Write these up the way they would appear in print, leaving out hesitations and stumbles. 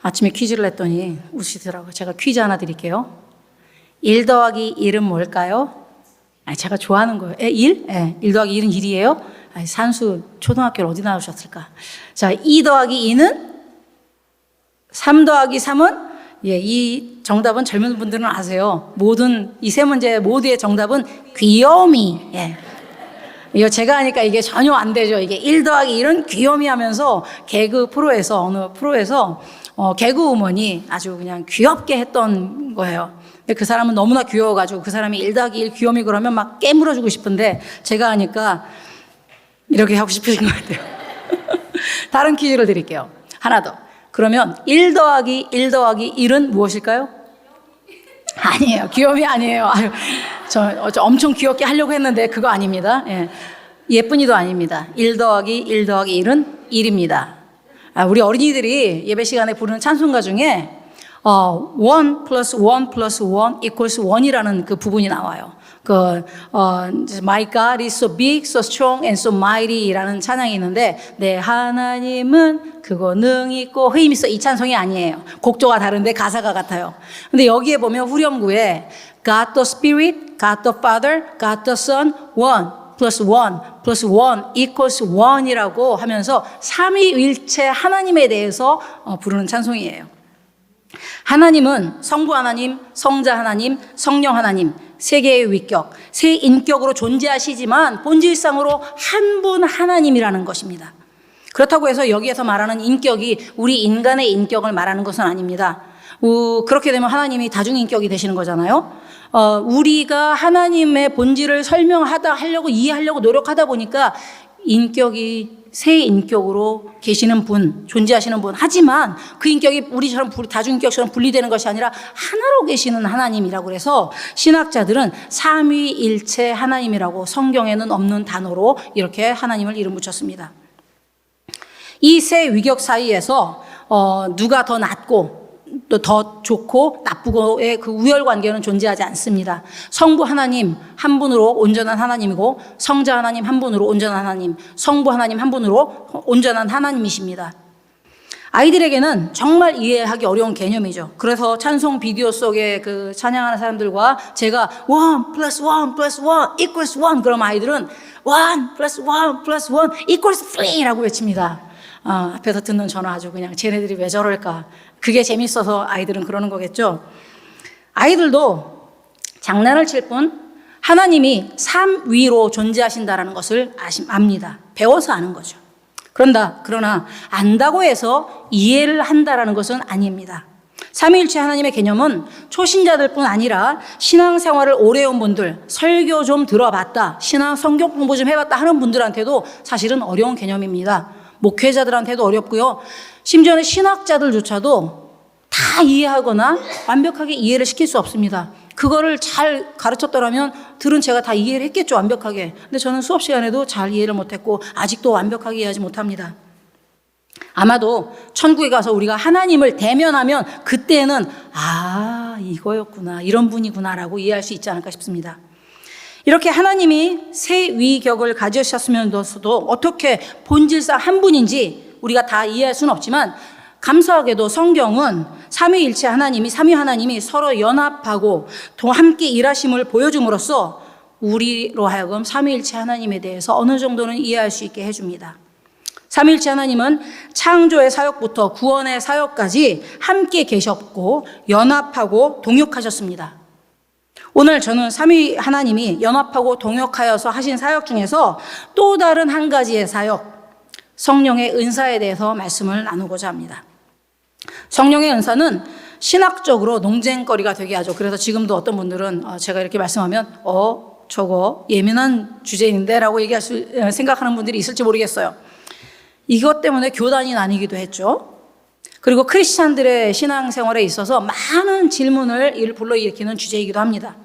아침에 퀴즈를 냈더니 웃으시더라고요. 제가 퀴즈 하나 드릴게요. 1 더하기 1은 뭘까요? 제가 좋아하는 거예요. 1? 1 더하기 1은 1이에요? 산수 초등학교를 어디 나오셨을까? 자, 2 더하기 2는? 3 더하기 3은? 이 정답은 젊은 분들은 아세요. 이 세 문제 모두의 정답은 귀요미. 이거 제가 하니까 이게 전혀 안 되죠. 이게 1 더하기 1은 귀요미 하면서 어느 프로에서 개그우먼이 아주 그냥 귀엽게 했던 거예요. 근데 그 사람은 너무나 귀여워가지고 그 사람이 1 더하기 1 귀요미 그러면 막 깨물어주고 싶은데 제가 하니까 이렇게 하고 싶으신 것 같아요. 다른 퀴즈를 드릴게요. 하나 더. 그러면 1 더하기 1 더하기 1은 무엇일까요? 아니에요. 귀요미 아니에요. 저 엄청 귀엽게 하려고 했는데 그거 아닙니다. 예쁜이도 아닙니다. 1 더하기 1 더하기 1은 1입니다. 우리 어린이들이 예배 시간에 부르는 찬송가 중에 1 플러스 1 플러스 1 equals 1이라는 그 부분이 나와요. My God is so big, so strong, and so mighty라는 찬양이 있는데, 내 하나님은 그거 능히 있고 힘 있어. 이 찬송이 아니에요. 곡조가 다른데 가사가 같아요. 근데 여기에 보면 후렴구에 God the Spirit, God the Father, God the Son, 1 플러스 1 플러스 1 equals 1이라고 하면서 삼위일체 하나님에 대해서 부르는 찬송이에요. 하나님은 성부 하나님, 성자 하나님, 성령 하나님, 세 개의 위격, 세 인격으로 존재하시지만 본질상으로 한 분 하나님이라는 것입니다. 그렇다고 해서 여기에서 말하는 인격이 우리 인간의 인격을 말하는 것은 아닙니다. 그렇게 되면 하나님이 다중인격이 되시는 거잖아요. 우리가 하나님의 본질을 하려고 이해하려고 노력하다 보니까 인격이 세 인격으로 계시는 분, 존재하시는 분. 하지만 그 인격이 우리처럼 다중인격처럼 분리되는 것이 아니라 하나로 계시는 하나님이라고 그래서 신학자들은 삼위일체 하나님이라고 성경에는 없는 단어로 이렇게 하나님을 이름 붙였습니다. 이 세 위격 사이에서 누가 더 낫고 또 더 좋고 나쁘고의 그 우열 관계는 존재하지 않습니다. 성부 하나님 한 분으로 온전한 하나님이고 성자 하나님 한 분으로 온전한 하나님, 성부 하나님 한 분으로 온전한 하나님이십니다. 아이들에게는 정말 이해하기 어려운 개념이죠. 그래서 찬송 비디오 속에 그 찬양하는 사람들과 제가 1 플러스 1 플러스 1 equals 1 그럼 아이들은 1 플러스 1 플러스 1 equals 3라고 외칩니다. 앞에서 듣는 저는 아주 그냥 쟤네들이 왜 저럴까. 그게 재밌어서 아이들은 그러는 거겠죠. 아이들도 장난을 칠 뿐 하나님이 삼위로 존재하신다는 것을 압니다. 배워서 아는 거죠. 그러나 안다고 해서 이해를 한다는 것은 아닙니다. 삼위일체 하나님의 개념은 초신자들 뿐 아니라 신앙생활을 오래 해온 분들, 설교 좀 들어봤다, 성경 공부 좀 해봤다 하는 분들한테도 사실은 어려운 개념입니다. 목회자들한테도 어렵고요. 심지어는 신학자들조차도 다 이해하거나 완벽하게 이해를 시킬 수 없습니다. 그거를 잘 가르쳤더라면 들은 제가 다 이해를 했겠죠, 완벽하게. 근데 저는 수업 시간에도 잘 이해를 못했고 아직도 완벽하게 이해하지 못합니다. 아마도 천국에 가서 우리가 하나님을 대면하면 그때는 이거였구나, 이런 분이구나라고 이해할 수 있지 않을까 싶습니다. 이렇게 하나님이 세 위격을 가지셨으면서도 어떻게 본질상 한 분인지 우리가 다 이해할 수는 없지만 감사하게도 성경은 삼위일체 하나님이 서로 연합하고 함께 일하심을 보여줌으로써 우리로 하여금 삼위일체 하나님에 대해서 어느 정도는 이해할 수 있게 해줍니다. 삼위일체 하나님은 창조의 사역부터 구원의 사역까지 함께 계셨고 연합하고 동역하셨습니다. 오늘 저는 삼위 하나님이 연합하고 동역하여서 하신 사역 중에서 또 다른 한 가지의 사역, 성령의 은사에 대해서 말씀을 나누고자 합니다. 성령의 은사는 신학적으로 논쟁거리가 되게 하죠. 그래서 지금도 어떤 분들은 제가 이렇게 말씀하면 저거 예민한 주제인데 라고 생각하는 분들이 있을지 모르겠어요. 이것 때문에 교단이 나뉘기도 했죠. 그리고 크리스찬들의 신앙생활에 있어서 많은 질문을 불러일으키는 주제이기도 합니다.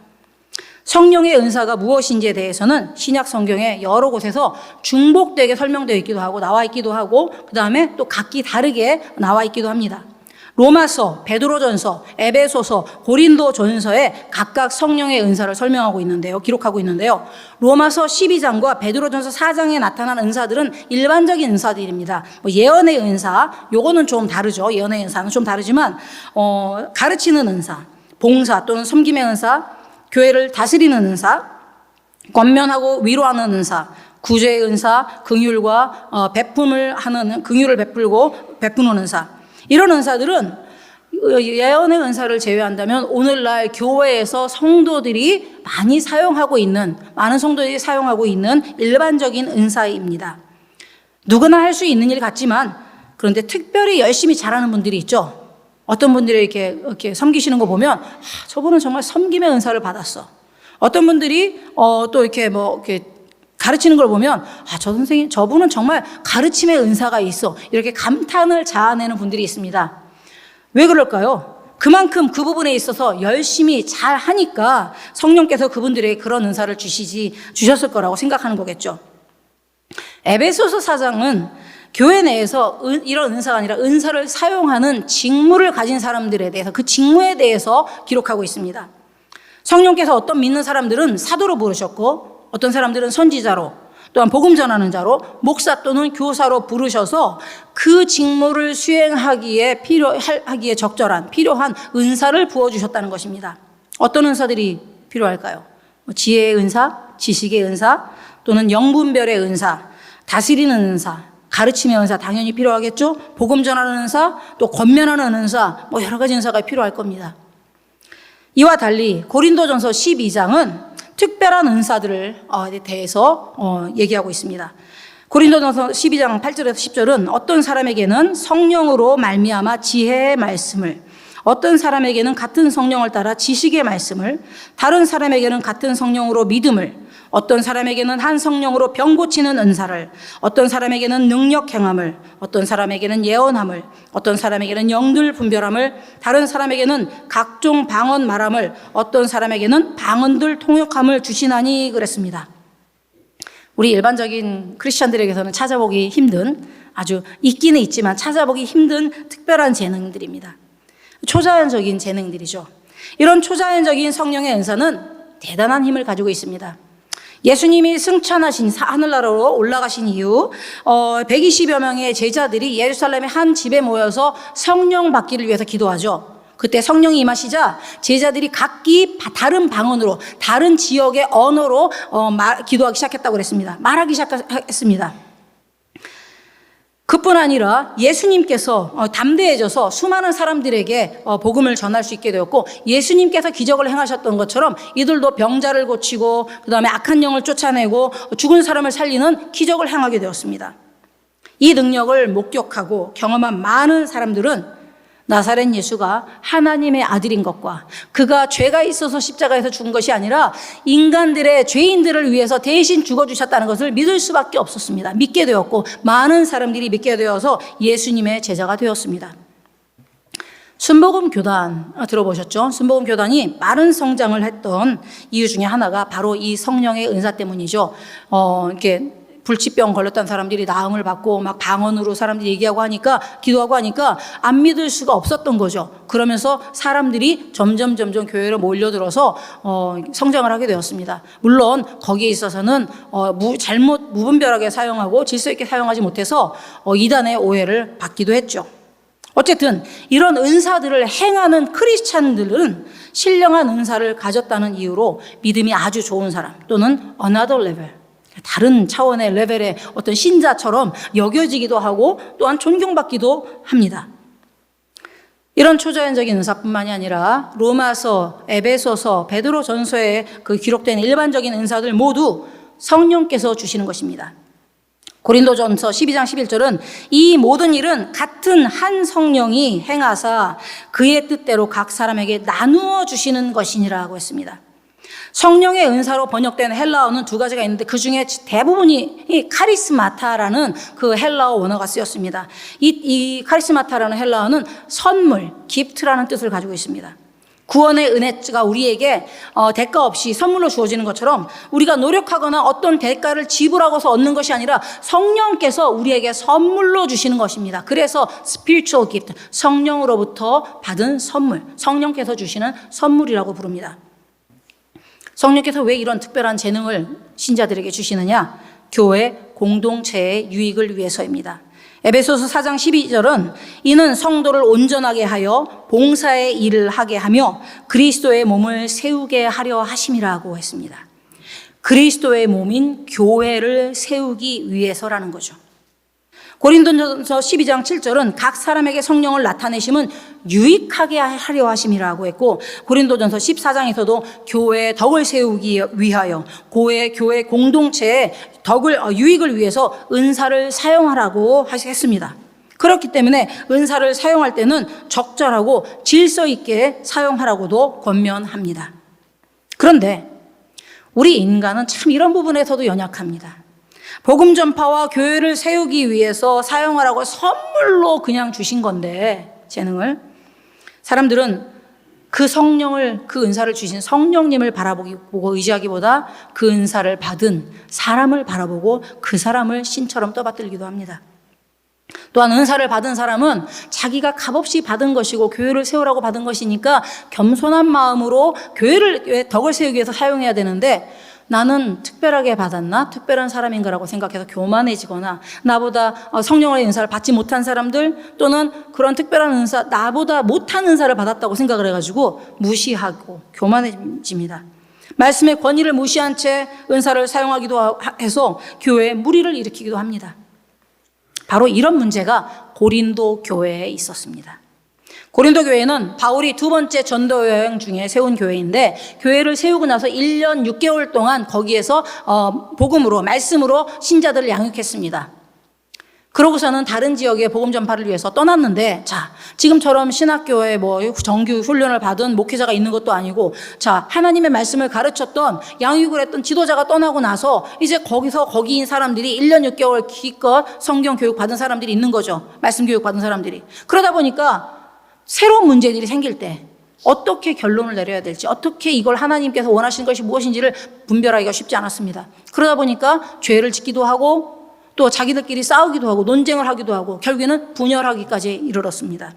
성령의 은사가 무엇인지에 대해서는 신약 성경에 여러 곳에서 중복되게 설명되어 있기도 하고 나와 있기도 하고 그 다음에 또 각기 다르게 나와 있기도 합니다. 로마서, 베드로전서, 에베소서, 고린도전서에 각각 성령의 은사를 설명하고 있는데요. 기록하고 있는데요. 로마서 12장과 베드로전서 4장에 나타난 은사들은 일반적인 은사들입니다. 뭐 예언의 은사, 요거는 좀 다르죠. 예언의 은사는 좀 다르지만 가르치는 은사, 봉사 또는 섬김의 은사, 교회를 다스리는 은사, 권면하고 위로하는 은사, 구제의 은사, 긍휼과 베품을 하는 긍휼을 베풀고 베푸는 은사. 이런 은사들은 예언의 은사를 제외한다면 오늘날 교회에서 성도들이 많이 사용하고 있는, 많은 성도들이 사용하고 있는 일반적인 은사입니다. 누구나 할 수 있는 일 같지만 그런데 특별히 열심히 잘하는 분들이 있죠. 어떤 분들이 이렇게 섬기시는 거 보면 저분은 정말 섬김의 은사를 받았어. 어떤 분들이 또 이렇게 가르치는 걸 보면 저 선생님 저분은 정말 가르침의 은사가 있어, 이렇게 감탄을 자아내는 분들이 있습니다. 왜 그럴까요? 그만큼 그 부분에 있어서 열심히 잘 하니까 성령께서 그분들에게 그런 은사를 주셨을 거라고 생각하는 거겠죠. 에베소서 4장은 교회 내에서 이런 은사가 아니라 은사를 사용하는 직무를 가진 사람들에 대해서, 그 직무에 대해서 기록하고 있습니다. 성령께서 어떤 믿는 사람들은 사도로 부르셨고 어떤 사람들은 선지자로, 또한 복음 전하는 자로, 목사 또는 교사로 부르셔서 그 직무를 수행하기에 적절한 필요한 은사를 부어주셨다는 것입니다. 어떤 은사들이 필요할까요? 지혜의 은사, 지식의 은사, 또는 영분별의 은사, 다스리는 은사, 가르침의 은사 당연히 필요하겠죠. 복음 전하는 은사, 또 권면하는 은사, 여러 가지 은사가 필요할 겁니다. 이와 달리 고린도전서 12장은 특별한 은사들을 대해서 얘기하고 있습니다. 고린도전서 12장 8절에서 10절은 어떤 사람에게는 성령으로 말미암아 지혜의 말씀을, 어떤 사람에게는 같은 성령을 따라 지식의 말씀을, 다른 사람에게는 같은 성령으로 믿음을, 어떤 사람에게는 한 성령으로 병 고치는 은사를, 어떤 사람에게는 능력 행함을, 어떤 사람에게는 예언함을, 어떤 사람에게는 영들 분별함을, 다른 사람에게는 각종 방언 말함을, 어떤 사람에게는 방언들 통역함을 주시나니 그랬습니다. 우리 일반적인 크리스찬들에게서는 찾아보기 힘든, 아주 있기는 있지만 찾아보기 힘든 특별한 재능들입니다. 초자연적인 재능들이죠. 이런 초자연적인 성령의 은사는 대단한 힘을 가지고 있습니다. 예수님이 승천하신 하늘나라로 올라가신 이후 120여 명의 제자들이 예루살렘의 한 집에 모여서 성령 받기를 위해서 기도하죠. 그때 성령이 임하시자 제자들이 각기 다른 방언으로, 다른 지역의 언어로 기도하기 시작했다고 그랬습니다. 말하기 시작했습니다. 그뿐 아니라 예수님께서 담대해져서 수많은 사람들에게 복음을 전할 수 있게 되었고, 예수님께서 기적을 행하셨던 것처럼 이들도 병자를 고치고 그 다음에 악한 영을 쫓아내고 죽은 사람을 살리는 기적을 행하게 되었습니다. 이 능력을 목격하고 경험한 많은 사람들은 나사렛 예수가 하나님의 아들인 것과 그가 죄가 있어서 십자가에서 죽은 것이 아니라 인간들의 죄인들을 위해서 대신 죽어주셨다는 것을 믿을 수밖에 없었습니다. 믿게 되었고 많은 사람들이 믿게 되어서 예수님의 제자가 되었습니다. 순복음 교단 들어보셨죠? 순복음 교단이 빠른 성장을 했던 이유 중에 하나가 바로 이 성령의 은사 때문이죠. 이렇게 불치병 걸렸던 사람들이 나음을 받고 막 방언으로 사람들이 얘기하고 하니까, 기도하고 하니까 안 믿을 수가 없었던 거죠. 그러면서 사람들이 점점 교회로 몰려들어서 성장을 하게 되었습니다. 물론 거기에 있어서는 무분별하게 사용하고 질서 있게 사용하지 못해서 이단의 오해를 받기도 했죠. 어쨌든 이런 은사들을 행하는 크리스찬들은 신령한 은사를 가졌다는 이유로 믿음이 아주 좋은 사람, 또는 another level, 다른 차원의 레벨의 어떤 신자처럼 여겨지기도 하고 또한 존경받기도 합니다. 이런 초자연적인 은사뿐만이 아니라 로마서, 에베소서, 베드로전서에 기록된 일반적인 은사들 모두 성령께서 주시는 것입니다. 고린도전서 12장 11절은 이 모든 일은 같은 한 성령이 행하사 그의 뜻대로 각 사람에게 나누어 주시는 것이니라고 했습니다. 성령의 은사로 번역된 헬라어는 두 가지가 있는데 그 중에 대부분이 이 카리스마타라는 그 헬라어 원어가 쓰였습니다. 이 카리스마타라는 헬라어는 선물, 기프트라는 뜻을 가지고 있습니다. 구원의 은혜가 우리에게 대가 없이 선물로 주어지는 것처럼 우리가 노력하거나 어떤 대가를 지불하고서 얻는 것이 아니라 성령께서 우리에게 선물로 주시는 것입니다. 그래서 spiritual gift, 성령으로부터 받은 선물, 성령께서 주시는 선물이라고 부릅니다. 성령께서 왜 이런 특별한 재능을 신자들에게 주시느냐? 교회 공동체의 유익을 위해서입니다. 에베소서 4장 12절은 이는 성도를 온전하게 하여 봉사의 일을 하게 하며 그리스도의 몸을 세우게 하려 하심이라고 했습니다. 그리스도의 몸인 교회를 세우기 위해서라는 거죠. 고린도전서 12장 7절은 각 사람에게 성령을 나타내심은 유익하게 하려 하심이라고 했고, 고린도전서 14장에서도 교회의 덕을 세우기 위하여 교회 공동체의 유익을 위해서 은사를 사용하라고 했습니다. 그렇기 때문에 은사를 사용할 때는 적절하고 질서 있게 사용하라고도 권면합니다. 그런데 우리 인간은 참 이런 부분에서도 연약합니다. 복음 전파와 교회를 세우기 위해서 사용하라고 선물로 그냥 주신 건데, 재능을, 사람들은 그 성령을, 그 은사를 주신 성령님을 바라보고 의지하기보다 그 은사를 받은 사람을 바라보고 그 사람을 신처럼 떠받들기도 합니다. 또한 은사를 받은 사람은 자기가 값없이 받은 것이고 교회를 세우라고 받은 것이니까 겸손한 마음으로 교회를 덕을 세우기 위해서 사용해야 되는데, 나는 특별하게 받았나? 특별한 사람인가라고 생각해서 교만해지거나 나보다 성령의 은사를 받지 못한 사람들, 또는 그런 특별한 은사, 나보다 못한 은사를 받았다고 생각을 해가지고 무시하고 교만해집니다. 말씀의 권위를 무시한 채 은사를 사용하기도 해서 교회에 무리를 일으키기도 합니다. 바로 이런 문제가 고린도 교회에 있었습니다. 고린도 교회는 바울이 두 번째 전도 여행 중에 세운 교회인데, 교회를 세우고 나서 1년 6개월 동안 거기에서 복음으로, 말씀으로 신자들을 양육했습니다. 그러고서는 다른 지역에 복음 전파를 위해서 떠났는데, 자, 지금처럼 신학교에 정규 훈련을 받은 목회자가 있는 것도 아니고, 자, 하나님의 말씀을 가르쳤던, 양육을 했던 지도자가 떠나고 나서 이제 거기인 사람들이 1년 6개월 기껏 성경 교육 받은 사람들이 있는 거죠. 말씀 교육 받은 사람들이. 그러다 보니까 새로운 문제들이 생길 때 어떻게 결론을 내려야 될지, 어떻게 이걸 하나님께서 원하시는 것이 무엇인지를 분별하기가 쉽지 않았습니다. 그러다 보니까 죄를 짓기도 하고 또 자기들끼리 싸우기도 하고 논쟁을 하기도 하고 결국에는 분열하기까지 이르렀습니다.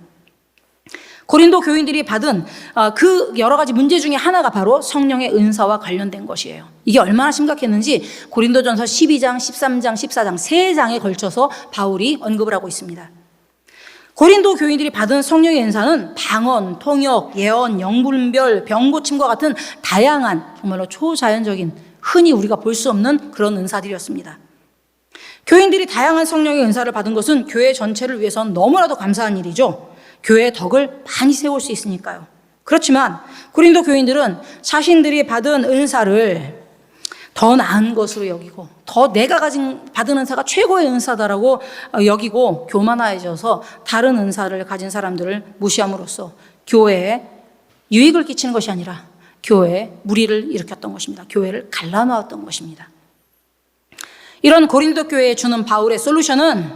고린도 교인들이 받은 그 여러 가지 문제 중에 하나가 바로 성령의 은사와 관련된 것이에요. 이게 얼마나 심각했는지 고린도전서 12장, 13장, 14장 3장에 걸쳐서 바울이 언급을 하고 있습니다. 고린도 교인들이 받은 성령의 은사는 방언, 통역, 예언, 영분별, 병고침과 같은 다양한 정말로 초자연적인, 흔히 우리가 볼 수 없는 그런 은사들이었습니다. 교인들이 다양한 성령의 은사를 받은 것은 교회 전체를 위해서는 너무나도 감사한 일이죠. 교회의 덕을 많이 세울 수 있으니까요. 그렇지만 고린도 교인들은 자신들이 받은 은사를 더 나은 것으로 여기고, 더 내가 받은 은사가 최고의 은사다라고 여기고 교만해져서 다른 은사를 가진 사람들을 무시함으로써 교회에 유익을 끼치는 것이 아니라 교회에 무리를 일으켰던 것입니다. 교회를 갈라놓았던 것입니다. 이런 고린도 교회에 주는 바울의 솔루션은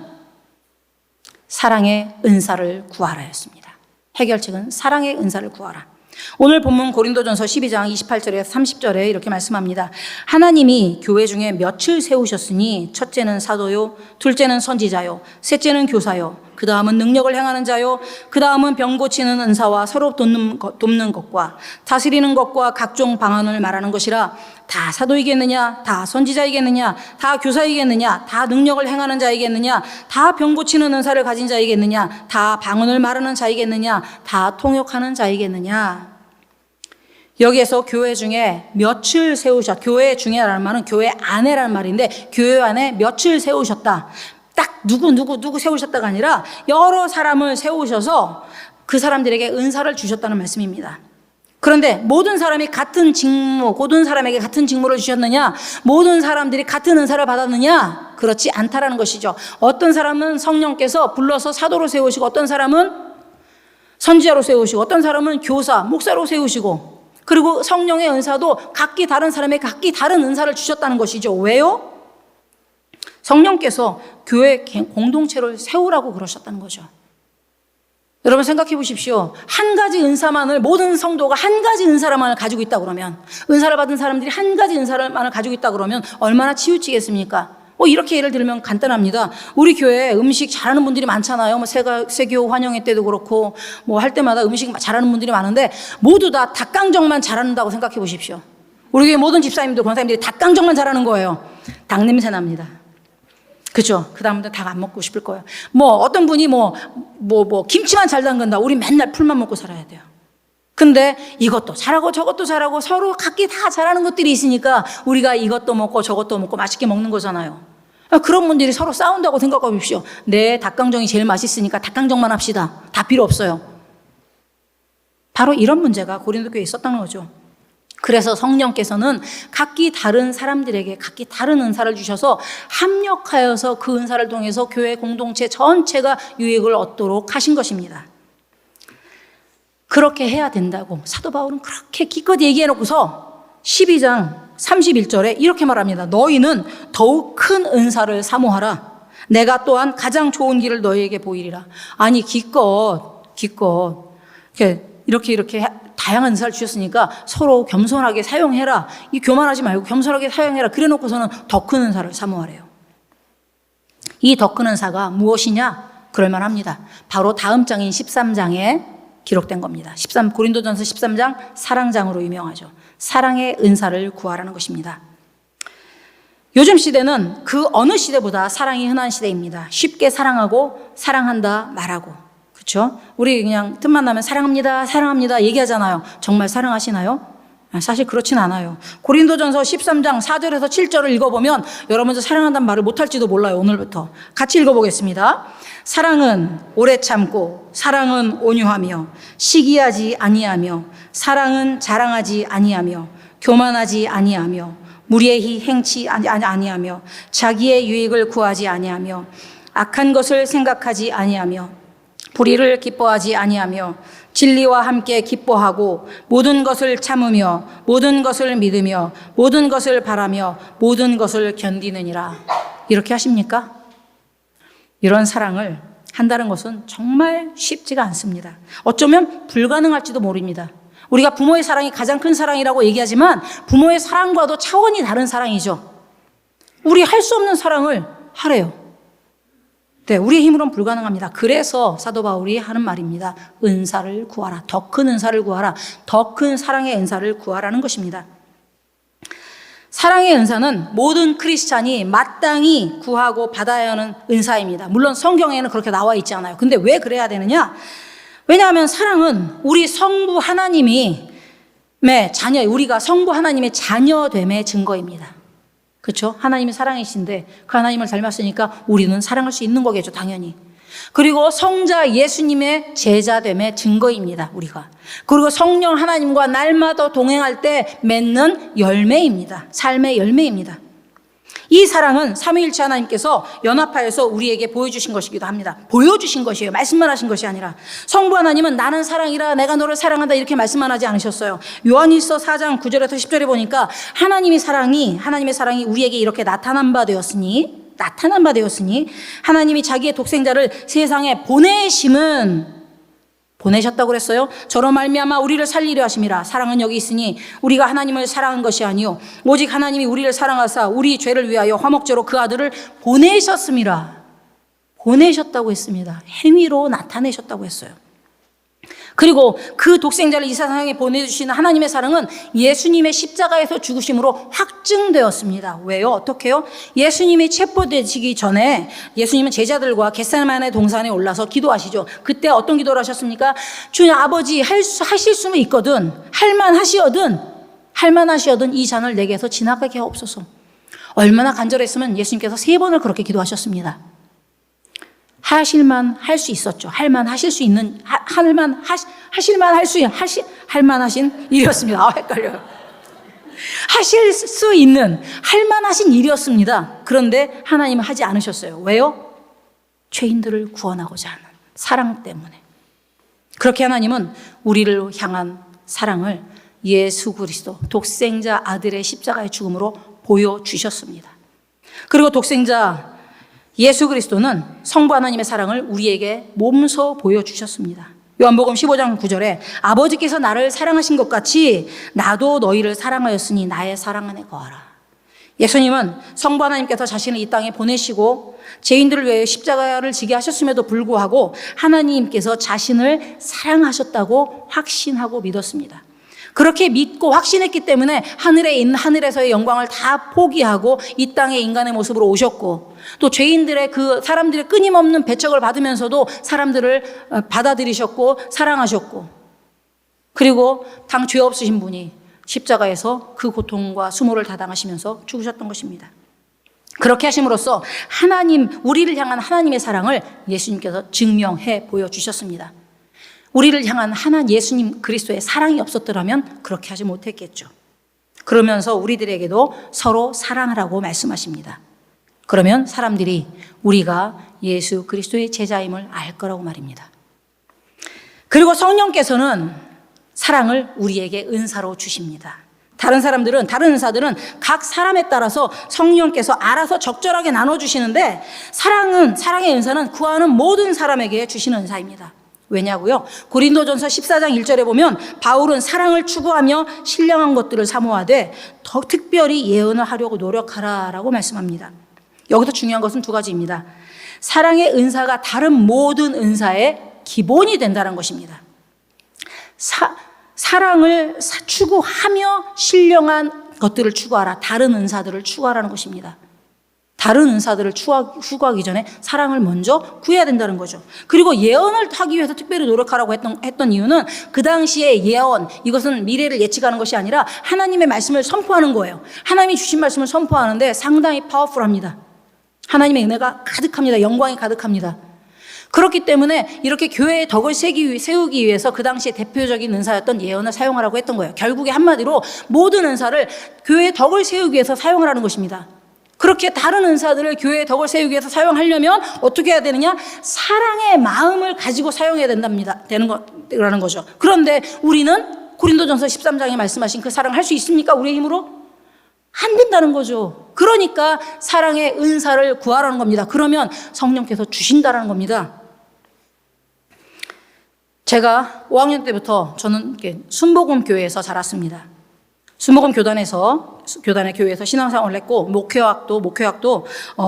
사랑의 은사를 구하라였습니다. 해결책은 사랑의 은사를 구하라. 오늘 본문 고린도전서 12장 28절에서 30절에 이렇게 말씀합니다. 하나님이 교회 중에 몇을 세우셨으니 첫째는 사도요, 둘째는 선지자요, 셋째는 교사요, 그 다음은 능력을 행하는 자요, 그 다음은 병 고치는 은사와 서로 돕는 것과 다스리는 것과 각종 방언을 말하는 것이라. 다 사도이겠느냐? 다 선지자이겠느냐? 다 교사이겠느냐? 다 능력을 행하는 자이겠느냐? 다 병 고치는 은사를 가진 자이겠느냐? 다 방언을 말하는 자이겠느냐? 다 통역하는 자이겠느냐? 여기에서 교회 중에 몇을 교회 중에라는 말은 교회 안에라는 말인데, 교회 안에 몇을 세우셨다. 딱 누구 세우셨다가 아니라 여러 사람을 세우셔서 그 사람들에게 은사를 주셨다는 말씀입니다. 그런데 모든 사람이 같은 직무, 모든 사람에게 같은 직무를 주셨느냐? 모든 사람들이 같은 은사를 받았느냐? 그렇지 않다라는 것이죠. 어떤 사람은 성령께서 불러서 사도로 세우시고, 어떤 사람은 선지자로 세우시고, 어떤 사람은 교사, 목사로 세우시고, 그리고 성령의 은사도 각기 다른 사람에게 각기 다른 은사를 주셨다는 것이죠. 왜요? 성령께서 교회 공동체를 세우라고 그러셨다는 거죠. 여러분 생각해 보십시오. 한 가지 은사만을, 모든 성도가 한 가지 은사만을 가지고 있다 그러면, 은사를 받은 사람들이 한 가지 은사만을 가지고 있다 그러면 얼마나 치우치겠습니까? 이렇게 예를 들면 간단합니다. 우리 교회에 음식 잘하는 분들이 많잖아요. 세교 환영회 때도 그렇고, 할 때마다 음식 잘하는 분들이 많은데, 모두 다 닭강정만 잘한다고 생각해 보십시오. 우리 교회 모든 집사님들, 권사님들이 닭강정만 잘하는 거예요. 닭 냄새 납니다. 그죠? 그 다음부터 닭 안 먹고 싶을 거예요. 어떤 분이 김치만 잘 담근다. 우리 맨날 풀만 먹고 살아야 돼요. 근데 이것도 잘하고 저것도 잘하고 서로 각기 다 잘하는 것들이 있으니까 우리가 이것도 먹고 저것도 먹고 맛있게 먹는 거잖아요. 그런 분들이 서로 싸운다고 생각해 보십시오. 네, 닭강정이 제일 맛있으니까 닭강정만 합시다. 다 필요 없어요. 바로 이런 문제가 고린도 교회에 있었다는 거죠. 그래서 성령께서는 각기 다른 사람들에게 각기 다른 은사를 주셔서 합력하여서 그 은사를 통해서 교회 공동체 전체가 유익을 얻도록 하신 것입니다. 그렇게 해야 된다고 사도 바울은 그렇게 기껏 얘기해 놓고서 12장 31절에 이렇게 말합니다. 너희는 더욱 큰 은사를 사모하라. 내가 또한 가장 좋은 길을 너희에게 보이리라. 아니 기껏 이렇게 다양한 은사를 주셨으니까 서로 겸손하게 사용해라. 이 교만하지 말고 겸손하게 사용해라. 그래 놓고서는 더 큰 은사를 사모하래요. 이 더 큰 은사가 무엇이냐? 그럴 만합니다. 바로 다음 장인 13장에 기록된 겁니다. 고린도전서 13장 사랑장으로 유명하죠. 사랑의 은사를 구하라는 것입니다. 요즘 시대는 그 어느 시대보다 사랑이 흔한 시대입니다. 쉽게 사랑하고 사랑한다 말하고. 그렇죠? 우리 그냥 틈만 나면 사랑합니다, 사랑합니다 얘기하잖아요. 정말 사랑하시나요? 사실 그렇진 않아요. 고린도전서 13장 4절에서 7절을 읽어보면 여러분도 사랑한다는 말을 못할지도 몰라요. 오늘부터 같이 읽어보겠습니다. 사랑은 오래 참고, 사랑은 온유하며, 시기하지 아니하며, 사랑은 자랑하지 아니하며, 교만하지 아니하며, 무례히 행치 아니하며, 자기의 유익을 구하지 아니하며, 악한 것을 생각하지 아니하며, 불의를 기뻐하지 아니하며, 진리와 함께 기뻐하고, 모든 것을 참으며, 모든 것을 믿으며, 모든 것을 바라며, 모든 것을 견디느니라. 이렇게 하십니까? 이런 사랑을 한다는 것은 정말 쉽지가 않습니다. 어쩌면 불가능할지도 모릅니다. 우리가 부모의 사랑이 가장 큰 사랑이라고 얘기하지만 부모의 사랑과도 차원이 다른 사랑이죠. 우리 할 수 없는 사랑을 하래요. 네, 우리의 힘으로는 불가능합니다. 그래서 사도 바울이 하는 말입니다. 은사를 구하라. 더 큰 은사를 구하라. 더 큰 사랑의 은사를 구하라는 것입니다. 사랑의 은사는 모든 크리스찬이 마땅히 구하고 받아야 하는 은사입니다. 물론 성경에는 그렇게 나와 있지 않아요. 근데 왜 그래야 되느냐? 왜냐하면 사랑은 우리 성부 하나님의 자녀, 우리가 성부 하나님의 자녀됨의 증거입니다. 그렇죠? 하나님이 사랑이신데 그 하나님을 닮았으니까 우리는 사랑할 수 있는 거겠죠, 당연히. 그리고 성자 예수님의 제자됨의 증거입니다, 우리가. 그리고 성령 하나님과 날마다 동행할 때 맺는 열매입니다. 삶의 열매입니다. 이 사랑은 삼위일체 하나님께서 연합하여서 우리에게 보여주신 것이기도 합니다. 보여주신 것이에요. 말씀만 하신 것이 아니라. 성부 하나님은 나는 사랑이라 내가 너를 사랑한다 이렇게 말씀만 하지 않으셨어요. 요한일서 4장 9절에서 10절에 보니까 하나님의 사랑이 우리에게 이렇게 나타난 바 되었으니 하나님이 자기의 독생자를 세상에 보내셨다고 그랬어요. 저로 말미암아 우리를 살리려 하심이라. 사랑은 여기 있으니 우리가 하나님을 사랑한 것이 아니요 오직 하나님이 우리를 사랑하사 우리 죄를 위하여 화목제로 그 아들을 보내셨음이라. 보내셨다고 했습니다. 행위로 나타내셨다고 했어요. 그리고 그 독생자를 이 세상에 보내주시는 하나님의 사랑은 예수님의 십자가에서 죽으심으로 확증되었습니다. 왜요? 어떻게요? 예수님이 체포되시기 전에 예수님은 제자들과 겟세마네 동산에 올라서 기도하시죠. 그때 어떤 기도를 하셨습니까? 주님 아버지 하실 수는 있거든 할만하시거든 이 잔을 내게서 지나가게 하옵소서. 얼마나 간절했으면 예수님께서 3번을 그렇게 기도하셨습니다. 하실만 할 수 있었죠. 할만하신 일이었습니다. 헷갈려요. 하실 수 있는 할만하신 일이었습니다. 그런데 하나님은 하지 않으셨어요. 왜요? 죄인들을 구원하고자 하는 사랑 때문에. 그렇게 하나님은 우리를 향한 사랑을 예수 그리스도 독생자 아들의 십자가의 죽음으로 보여주셨습니다. 그리고 독생자 예수 그리스도는 성부 하나님의 사랑을 우리에게 몸소 보여주셨습니다. 요한복음 15장 9절에 아버지께서 나를 사랑하신 것 같이 나도 너희를 사랑하였으니 나의 사랑 안에 거하라. 예수님은 성부 하나님께서 자신을 이 땅에 보내시고 죄인들을 위해 십자가를 지게 하셨음에도 불구하고 하나님께서 자신을 사랑하셨다고 확신하고 믿었습니다. 그렇게 믿고 확신했기 때문에 하늘에 있는 하늘에서의 영광을 다 포기하고 이 땅에 인간의 모습으로 오셨고, 또 죄인들의 그 사람들의 끊임없는 배척을 받으면서도 사람들을 받아들이셨고 사랑하셨고, 그리고 당 죄 없으신 분이 십자가에서 그 고통과 수모를 다 당하시면서 죽으셨던 것입니다. 그렇게 하심으로써 하나님, 우리를 향한 하나님의 사랑을 예수님께서 증명해 보여주셨습니다. 우리를 향한 예수님 그리스도의 사랑이 없었더라면 그렇게 하지 못했겠죠. 그러면서 우리들에게도 서로 사랑하라고 말씀하십니다. 그러면 사람들이 우리가 예수 그리스도의 제자임을 알 거라고 말입니다. 그리고 성령께서는 사랑을 우리에게 은사로 주십니다. 다른 은사들은 각 사람에 따라서 성령께서 알아서 적절하게 나눠주시는데, 사랑의 은사는 구하는 모든 사람에게 주시는 은사입니다. 왜냐고요? 고린도전서 14장 1절에 보면 바울은 사랑을 추구하며 신령한 것들을 사모하되 더 특별히 예언을 하려고 노력하라라고 말씀합니다. 여기서 중요한 것은 두 가지입니다. 사랑의 은사가 다른 모든 은사의 기본이 된다는 것입니다. 사랑을 추구하며 신령한 것들을 추구하라. 다른 은사들을 추구하라는 것입니다. 다른 은사들을 추구하기 전에 사랑을 먼저 구해야 된다는 거죠. 그리고 예언을 하기 위해서 특별히 노력하라고 했던 이유는 그 당시에 예언, 이것은 미래를 예측하는 것이 아니라 하나님의 말씀을 선포하는 거예요. 하나님이 주신 말씀을 선포하는데 상당히 파워풀합니다. 하나님의 은혜가 가득합니다. 영광이 가득합니다. 그렇기 때문에 이렇게 교회의 덕을 세우기 위해서 그 당시에 대표적인 은사였던 예언을 사용하라고 했던 거예요. 결국에 한마디로 모든 은사를 교회의 덕을 세우기 위해서 사용하라는 것입니다. 그렇게 다른 은사들을 교회의 덕을 세우기 위해서 사용하려면 어떻게 해야 되느냐? 사랑의 마음을 가지고 사용해야 되는 거라는 거죠. 그런데 우리는 고린도전서 13장에 말씀하신 그 사랑을 할 수 있습니까? 우리의 힘으로? 안 된다는 거죠. 그러니까 사랑의 은사를 구하라는 겁니다. 그러면 성령께서 주신다는 겁니다. 제가 5학년 때부터 저는 순복음 교회에서 자랐습니다. 순복음 교회에서 신앙생활을 했고, 목회학도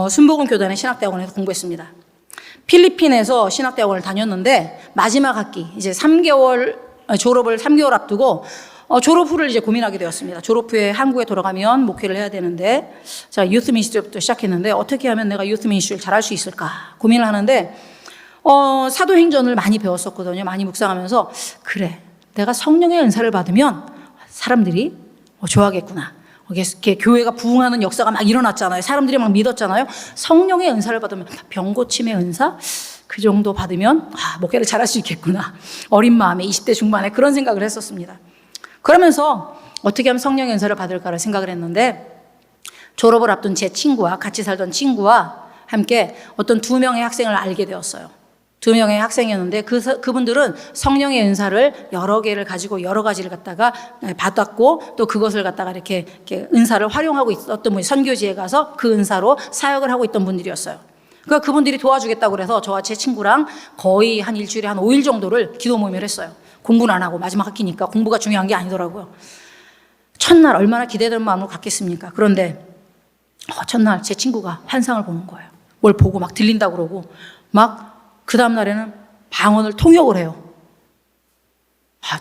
순복음 교단의 신학대학원에서 공부했습니다. 필리핀에서 신학대학원을 다녔는데 마지막 학기, 이제 졸업을 3개월 앞두고 졸업 후를 이제 고민하게 되었습니다. 졸업 후에 한국에 돌아가면 목회를 해야 되는데, 자, 유스 미니스트리부터 시작했는데 어떻게 하면 내가 유스 미니스트리를 잘할 수 있을까 고민을 하는데, 사도행전을 많이 배웠었거든요. 많이 묵상하면서, 그래, 내가 성령의 은사를 받으면 사람들이 좋아하겠구나. 이렇게 교회가 부흥하는 역사가 막 일어났잖아요. 사람들이 막 믿었잖아요. 성령의 은사를 받으면, 병 고침의 은사? 그 정도 받으면 목회를 잘할 수 있겠구나. 어린 마음에 20대 중반에 그런 생각을 했었습니다. 그러면서 어떻게 하면 성령의 은사를 받을까를 생각을 했는데, 졸업을 앞둔 제 친구와 같이 살던 친구와 함께 어떤 2명의 학생을 알게 되었어요. 2명의 학생이었는데 그분들은 성령의 은사를 여러 개를 가지고 여러 가지를 갖다가 받았고, 또 그것을 갖다가 이렇게 은사를 활용하고 있었던 분이, 선교지에 가서 그 은사로 사역을 하고 있던 분들이었어요. 그러니까 그분들이 도와주겠다고 그래서 저와 제 친구랑 거의 한 일주일에 한 5일 정도를 기도 모임을 했어요. 공부는 안 하고 마지막 학기니까 공부가 중요한 게 아니더라고요. 첫날 얼마나 기대되는 마음으로 갔겠습니까? 그런데 첫날 제 친구가 환상을 보는 거예요. 뭘 보고 막 들린다고 그러고, 막 그 다음 날에는 방언을 통역을 해요.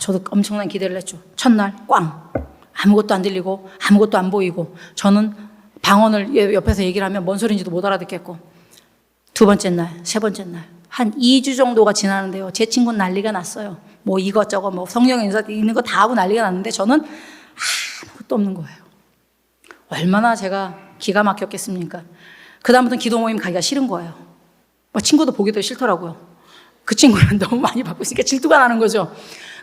저도 엄청난 기대를 했죠. 첫날 꽝, 아무것도 안 들리고 아무것도 안 보이고, 저는 방언을 옆에서 얘기를 하면 뭔 소리인지도 못 알아듣겠고, 2번째 날, 3번째 날, 한 2주 정도가 지나는데요, 제 친구는 난리가 났어요. 뭐 이것저것 성령의 은사 있는 거 다 하고 난리가 났는데 저는 아무것도 없는 거예요. 얼마나 제가 기가 막혔겠습니까? 그 다음부터는 기도 모임 가기가 싫은 거예요. 친구도 보기도 싫더라고요. 그 친구는 너무 많이 받고 있으니까 질투가 나는 거죠.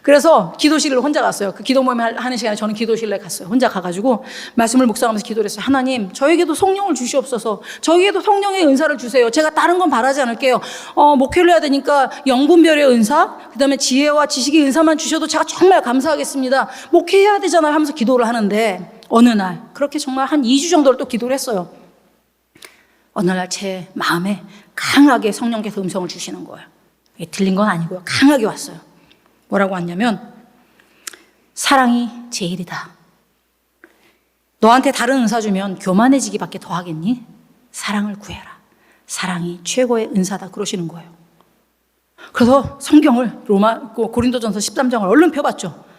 그래서 기도실을 혼자 갔어요. 그 기도 모임 하는 시간에 저는 기도실에 갔어요. 혼자 가가지고 말씀을 묵상하면서 기도를 했어요. 하나님, 저에게도 성령을 주시옵소서. 저에게도 성령의 은사를 주세요. 제가 다른 건 바라지 않을게요. 목회를 해야 되니까 영분별의 은사, 그 다음에 지혜와 지식의 은사만 주셔도 제가 정말 감사하겠습니다. 목회해야 되잖아요 하면서 기도를 하는데, 어느 날 그렇게 정말 한 2주 정도를 또 기도를 했어요. 어느 날 제 마음에 강하게 성령께서 음성을 주시는 거예요. 들린 건 아니고요. 강하게 왔어요. 뭐라고 하냐면 사랑이 제일이다. 너한테 다른 은사 주면 교만해지기밖에 더 하겠니? 사랑을 구해라. 사랑이 최고의 은사다. 그러시는 거예요. 그래서 성경을 고린도전서 13장을 얼른 펴봤죠.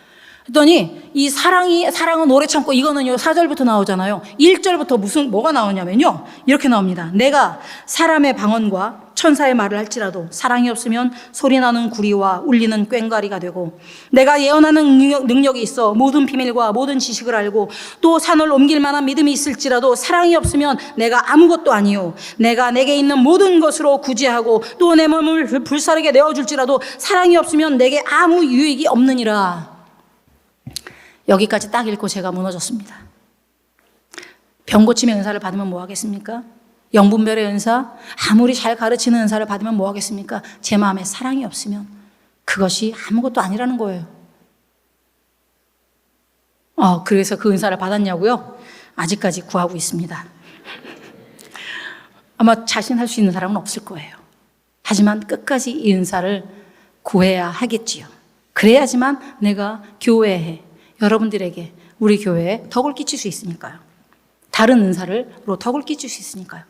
그랬더니 이 사랑은 오래 참고, 이거는요 4절부터 나오잖아요. 1절부터 뭐가 나오냐면요, 이렇게 나옵니다. 내가 사람의 방언과 천사의 말을 할지라도 사랑이 없으면 소리나는 구리와 울리는 꽹과리가 되고, 내가 예언하는 능력이 있어 모든 비밀과 모든 지식을 알고 또 산을 옮길 만한 믿음이 있을지라도 사랑이 없으면 내가 아무것도 아니요, 내가 내게 있는 모든 것으로 구제하고 또 내 몸을 불사르게 내어줄지라도 사랑이 없으면 내게 아무 유익이 없느니라. 여기까지 딱 읽고 제가 무너졌습니다. 병 고침의 은사를 받으면 뭐 하겠습니까? 영분별의 은사, 아무리 잘 가르치는 은사를 받으면 뭐 하겠습니까? 제 마음에 사랑이 없으면 그것이 아무것도 아니라는 거예요. 그래서 그 은사를 받았냐고요? 아직까지 구하고 있습니다. 아마 자신할 수 있는 사람은 없을 거예요. 하지만 끝까지 이 은사를 구해야 하겠지요. 그래야지만 내가 교회에, 여러분들에게, 우리 교회에 덕을 끼칠 수 있으니까요. 다른 은사로 덕을 끼칠 수 있으니까요.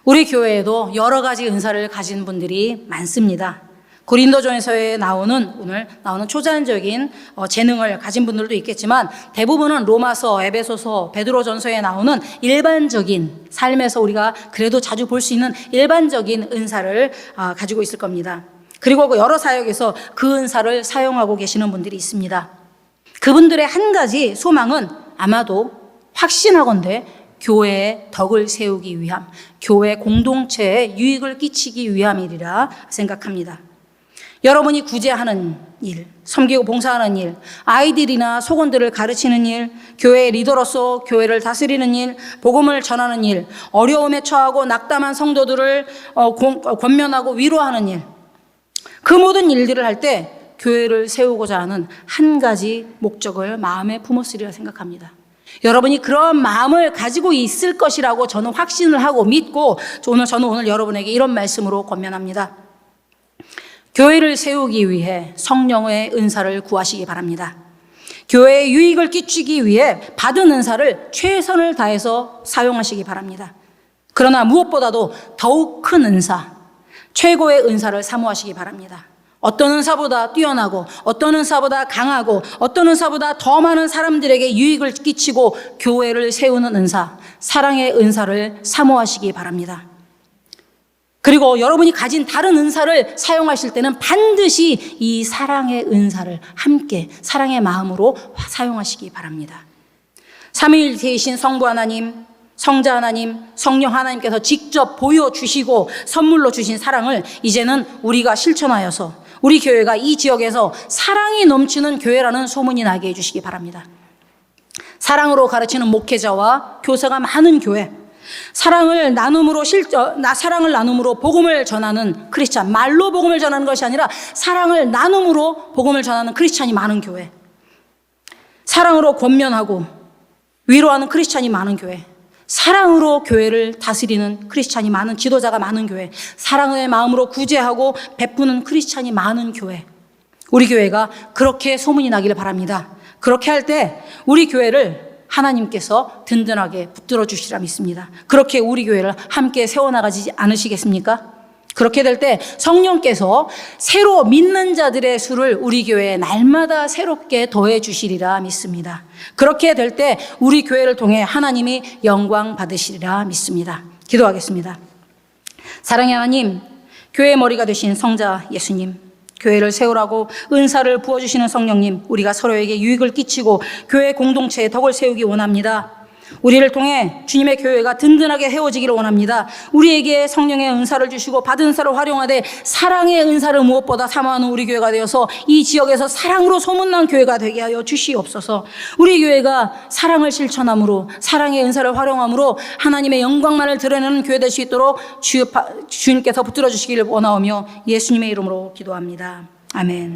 우리 교회에도 여러 가지 은사를 가진 분들이 많습니다. 고린도전서에 오늘 나오는 초자연적인 재능을 가진 분들도 있겠지만, 대부분은 로마서, 에베소서, 베드로전서에 나오는 일반적인 삶에서 우리가 그래도 자주 볼 수 있는 일반적인 은사를 가지고 있을 겁니다. 그리고 여러 사역에서 그 은사를 사용하고 계시는 분들이 있습니다. 그분들의 한 가지 소망은 아마도 확신하건대 교회의 덕을 세우기 위함, 교회 공동체에 유익을 끼치기 위함이리라 생각합니다. 여러분이 구제하는 일, 섬기고 봉사하는 일, 아이들이나 소곤들을 가르치는 일, 교회의 리더로서 교회를 다스리는 일, 복음을 전하는 일, 어려움에 처하고 낙담한 성도들을 권면하고 위로하는 일, 그 모든 일들을 할 때 교회를 세우고자 하는 한 가지 목적을 마음에 품었으리라 생각합니다. 여러분이 그런 마음을 가지고 있을 것이라고 저는 확신을 하고 믿고, 저는 오늘 여러분에게 이런 말씀으로 권면합니다. 교회를 세우기 위해 성령의 은사를 구하시기 바랍니다. 교회에 유익을 끼치기 위해 받은 은사를 최선을 다해서 사용하시기 바랍니다. 그러나 무엇보다도 더욱 큰 은사, 최고의 은사를 사모하시기 바랍니다. 어떤 은사보다 뛰어나고, 어떤 은사보다 강하고, 어떤 은사보다 더 많은 사람들에게 유익을 끼치고 교회를 세우는 은사, 사랑의 은사를 사모하시기 바랍니다. 그리고 여러분이 가진 다른 은사를 사용하실 때는 반드시 이 사랑의 은사를 함께 사랑의 마음으로 사용하시기 바랍니다. 삼위일체이신 성부 하나님, 성자 하나님, 성령 하나님께서 직접 보여주시고 선물로 주신 사랑을 이제는 우리가 실천하여서 우리 교회가 이 지역에서 사랑이 넘치는 교회라는 소문이 나게 해주시기 바랍니다. 사랑으로 가르치는 목회자와 교사가 많은 교회, 사랑을 나눔으로 복음을 전하는 크리스찬, 말로 복음을 전하는 것이 아니라 사랑을 나눔으로 복음을 전하는 크리스찬이 많은 교회, 사랑으로 권면하고 위로하는 크리스찬이 많은 교회, 사랑으로 교회를 다스리는 크리스찬이 많은, 지도자가 많은 교회, 사랑의 마음으로 구제하고 베푸는 크리스찬이 많은 교회, 우리 교회가 그렇게 소문이 나기를 바랍니다. 그렇게 할 때 우리 교회를 하나님께서 든든하게 붙들어 주시리라 믿습니다. 그렇게 우리 교회를 함께 세워나가지 않으시겠습니까? 그렇게 될 때 성령께서 새로 믿는 자들의 수를 우리 교회에 날마다 새롭게 더해 주시리라 믿습니다. 그렇게 될 때 우리 교회를 통해 하나님이 영광 받으시리라 믿습니다. 기도하겠습니다. 사랑의 하나님, 교회의 머리가 되신 성자 예수님, 교회를 세우라고 은사를 부어주시는 성령님, 우리가 서로에게 유익을 끼치고 교회 공동체에 덕을 세우기 원합니다. 우리를 통해 주님의 교회가 든든하게 세워지기를 원합니다. 우리에게 성령의 은사를 주시고 받은 은사를 활용하되 사랑의 은사를 무엇보다 사모하는 우리 교회가 되어서 이 지역에서 사랑으로 소문난 교회가 되게 하여 주시옵소서. 우리 교회가 사랑을 실천함으로, 사랑의 은사를 활용함으로 하나님의 영광만을 드러내는 교회 될 수 있도록 주님께서 붙들어 주시기를 원하오며 예수님의 이름으로 기도합니다. 아멘.